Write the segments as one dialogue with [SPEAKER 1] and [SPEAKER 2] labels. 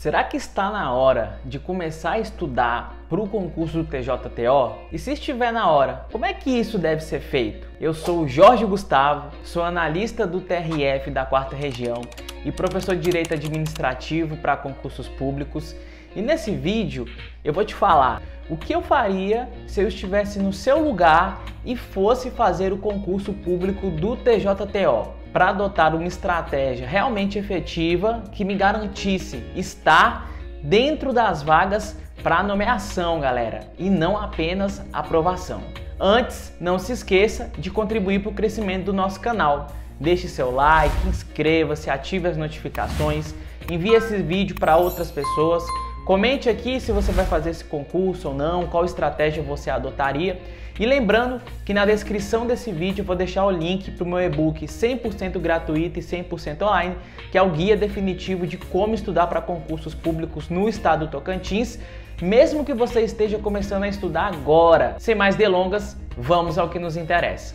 [SPEAKER 1] Será que está na hora de começar a estudar para o concurso do TJTO? E se estiver na hora, como é que isso deve ser feito? Eu sou o Jorge Gustavo, sou analista do TRF da 4ª Região e professor de Direito Administrativo para concursos públicos. E nesse vídeo eu vou te falar o que eu faria se eu estivesse no seu lugar e fosse fazer o concurso público do TJTO, para adotar uma estratégia realmente efetiva que me garantisse estar dentro das vagas para nomeação, galera, e não apenas aprovação. Antes, não se esqueça de contribuir para o crescimento do nosso canal. Deixe seu like, inscreva-se, ative as notificações, envie esse vídeo para outras pessoas. Comente aqui se você vai fazer esse concurso ou não, qual estratégia você adotaria. E lembrando que na descrição desse vídeo eu vou deixar o link para o meu e-book 100% gratuito e 100% online, que é o guia definitivo de como estudar para concursos públicos no estado do Tocantins, mesmo que você esteja começando a estudar agora. Sem mais delongas, vamos ao que nos interessa.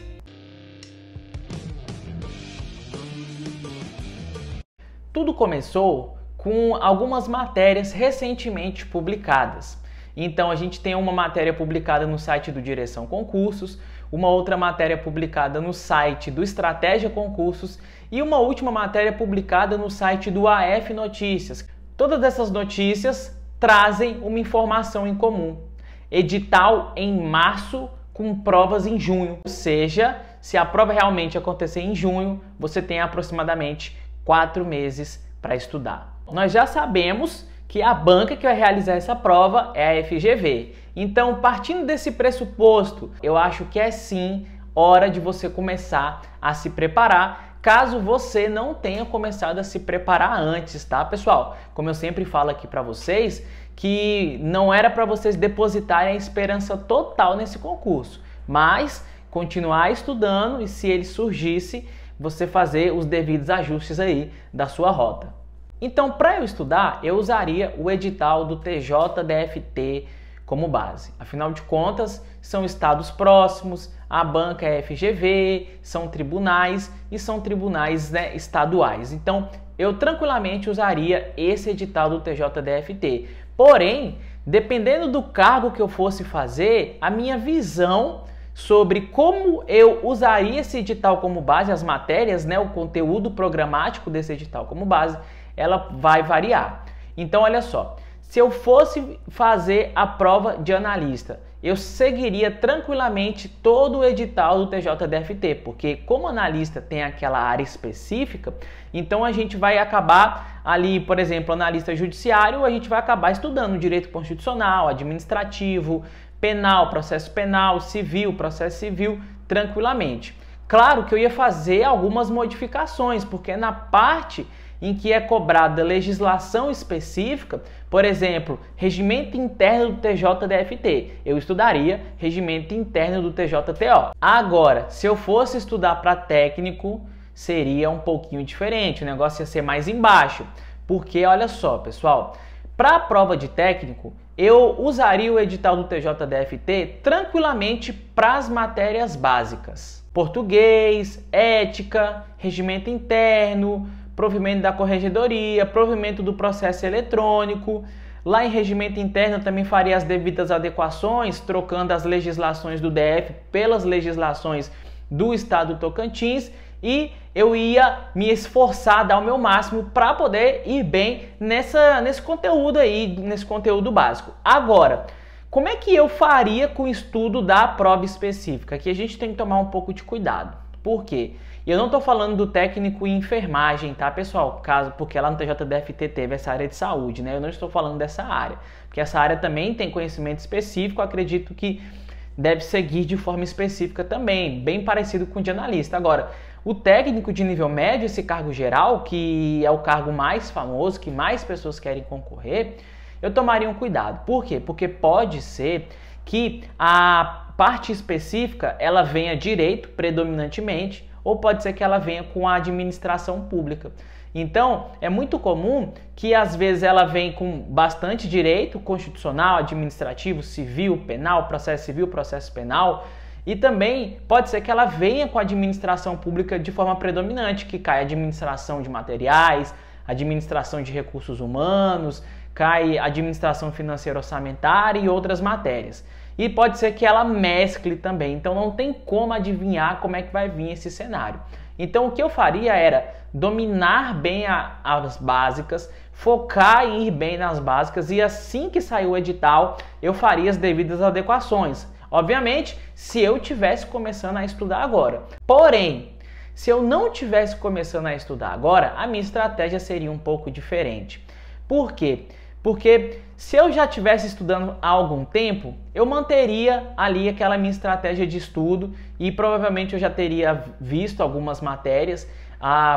[SPEAKER 1] Tudo começou com algumas matérias recentemente publicadas. Então a gente tem uma matéria publicada no site do Direção Concursos, uma outra matéria publicada no site do Estratégia Concursos e uma última matéria publicada no site do AF Notícias. Todas essas notícias trazem uma informação em comum: edital em março com provas em junho. Ou seja, se a prova realmente acontecer em junho, você tem aproximadamente 4 meses para estudar. Nós já sabemos que a banca que vai realizar essa prova é a FGV. Então, partindo desse pressuposto, eu acho que é sim hora de você começar a se preparar, caso você não tenha começado a se preparar antes, tá, pessoal? Como eu sempre falo aqui para vocês, que não era para vocês depositarem a esperança total nesse concurso, mas continuar estudando e, se ele surgisse, você fazer os devidos ajustes aí da sua rota. Então, para eu estudar, eu usaria o edital do TJDFT como base. Afinal de contas, são estados próximos, a banca é FGV, são tribunais e são tribunais, né, estaduais. Então, eu tranquilamente usaria esse edital do TJDFT. Porém, dependendo do cargo que eu fosse fazer, a minha visão sobre como eu usaria esse edital como base, as matérias, né, o conteúdo programático desse edital como base, ela vai variar. Então, olha só, se eu fosse fazer a prova de analista, eu seguiria tranquilamente todo o edital do TJDFT, porque como analista tem aquela área específica, então a gente vai acabar ali, por exemplo, analista judiciário, a gente vai acabar estudando direito constitucional, administrativo, penal, processo penal, civil, processo civil, tranquilamente. Claro que eu ia fazer algumas modificações, porque na parte em que é cobrada legislação específica, por exemplo, regimento interno do TJDFT, eu estudaria regimento interno do TJTO. Agora, se eu fosse estudar para técnico, seria um pouquinho diferente, o negócio ia ser mais embaixo, porque olha só, pessoal, para a prova de técnico, eu usaria o edital do TJDFT tranquilamente para as matérias básicas: português, ética, regimento interno, provimento da corregedoria, provimento do processo eletrônico. Lá em regimento interno eu também faria as devidas adequações, trocando as legislações do DF pelas legislações do estado do Tocantins, e eu ia me esforçar, dar o meu máximo para poder ir bem nesse conteúdo aí, nesse conteúdo básico. Agora, como é que eu faria com o estudo da prova específica? Aqui a gente tem que tomar um pouco de cuidado. Por quê? Eu não estou falando do técnico em enfermagem, tá, pessoal? Porque lá no TJDFT teve essa área de saúde, né? Eu não estou falando dessa área, porque essa área também tem conhecimento específico, acredito que deve seguir de forma específica também, bem parecido com o de analista. Agora, o técnico de nível médio, esse cargo geral, que é o cargo mais famoso, que mais pessoas querem concorrer, eu tomaria um cuidado. Por quê? Porque pode ser que a parte específica ela venha direito predominantemente, ou pode ser que ela venha com a administração pública. Então, é muito comum que às vezes ela vem com bastante direito constitucional, administrativo, civil, penal, processo penal, e também pode ser que ela venha com a administração pública de forma predominante, que cai a administração de materiais, administração de recursos humanos, cai administração financeira orçamentária e outras matérias. E pode ser que ela mescle também, então não tem como adivinhar como é que vai vir esse cenário. Então o que eu faria era dominar bem as básicas, focar em ir bem nas básicas e assim que sair o edital eu faria as devidas adequações. Obviamente, se eu tivesse começando a estudar agora. Porém, se eu não tivesse começando a estudar agora, a minha estratégia seria um pouco diferente. Por quê? Porque se eu já estivesse estudando há algum tempo, eu manteria ali aquela minha estratégia de estudo e provavelmente eu já teria visto algumas matérias,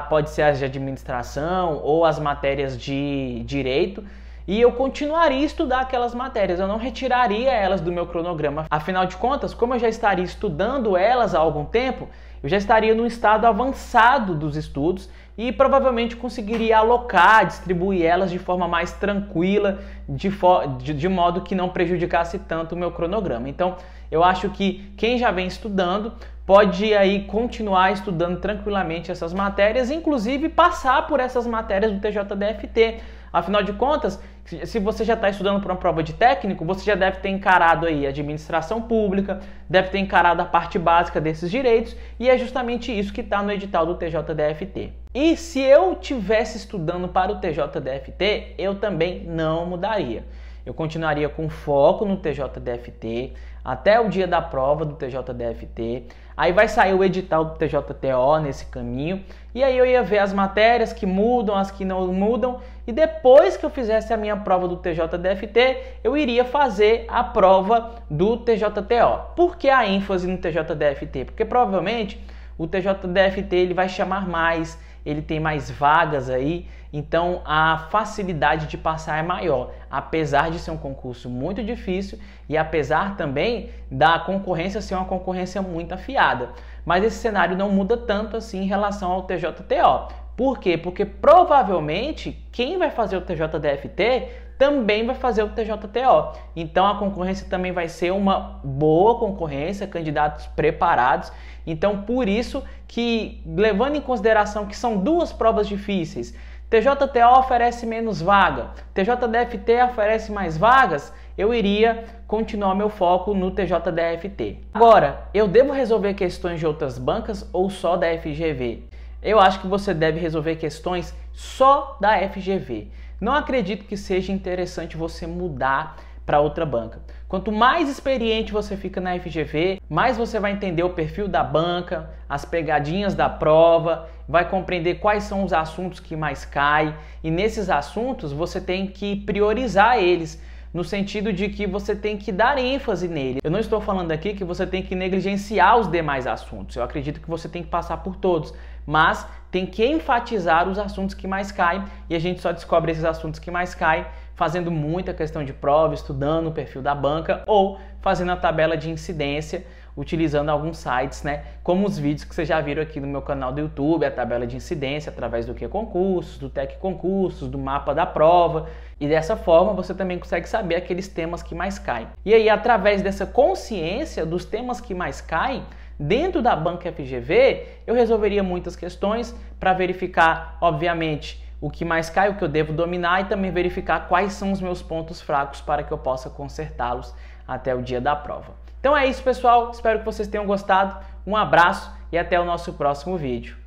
[SPEAKER 1] pode ser as de administração ou as matérias de direito, e eu continuaria a estudar aquelas matérias, eu não retiraria elas do meu cronograma. Afinal de contas, como eu já estaria estudando elas há algum tempo, eu já estaria num estado avançado dos estudos e provavelmente conseguiria alocar, distribuir elas de forma mais tranquila, de modo que não prejudicasse tanto o meu cronograma. Então, eu acho que quem já vem estudando pode aí continuar estudando tranquilamente essas matérias, inclusive passar por essas matérias do TJDFT. Afinal de contas, se você já está estudando para uma prova de técnico, você já deve ter encarado aí a administração pública, deve ter encarado a parte básica desses direitos, e é justamente isso que está no edital do TJDFT. E se eu tivesse estudando para o TJDFT, eu também não mudaria. Eu continuaria com foco no TJDFT até o dia da prova do TJDFT. Aí vai sair o edital do TJTO nesse caminho. E aí eu ia ver as matérias que mudam, as que não mudam. E depois que eu fizesse a minha prova do TJDFT, eu iria fazer a prova do TJTO. Por que a ênfase no TJDFT? Porque provavelmente o TJDFT ele vai chamar mais, ele tem mais vagas aí, então a facilidade de passar é maior, apesar de ser um concurso muito difícil e apesar também da concorrência ser uma concorrência muito afiada. Mas esse cenário não muda tanto assim em relação ao TJTO. Por quê? Porque provavelmente quem vai fazer o TJDFT também vai fazer o TJTO. Então a concorrência também vai ser uma boa concorrência, candidatos preparados. Então por isso que, levando em consideração que são duas provas difíceis, TJTO oferece menos vaga, TJDFT oferece mais vagas, eu iria continuar meu foco no TJDFT. Agora, eu devo resolver questões de outras bancas ou só da FGV? Eu acho que você deve resolver questões só da FGV. Não acredito que seja interessante você mudar para outra banca. Quanto mais experiente você fica na FGV, mais você vai entender o perfil da banca, as pegadinhas da prova, vai compreender quais são os assuntos que mais caem, e nesses assuntos você tem que priorizar eles, no sentido de que você tem que dar ênfase nele. Eu não estou falando aqui que você tem que negligenciar os demais assuntos, eu acredito que você tem que passar por todos, mas tem que enfatizar os assuntos que mais caem, e a gente só descobre esses assuntos que mais caem fazendo muita questão de prova, estudando o perfil da banca ou fazendo a tabela de incidência, utilizando alguns sites, né? Como os vídeos que vocês já viram aqui no meu canal do YouTube, a tabela de incidência através do QConcursos, do Tec Concursos, do mapa da prova. E dessa forma você também consegue saber aqueles temas que mais caem. E aí, através dessa consciência dos temas que mais caem, dentro da banca FGV, eu resolveria muitas questões para verificar, obviamente, o que mais cai, o que eu devo dominar e também verificar quais são os meus pontos fracos para que eu possa consertá-los até o dia da prova. Então é isso, pessoal. Espero que vocês tenham gostado. Um abraço e até o nosso próximo vídeo.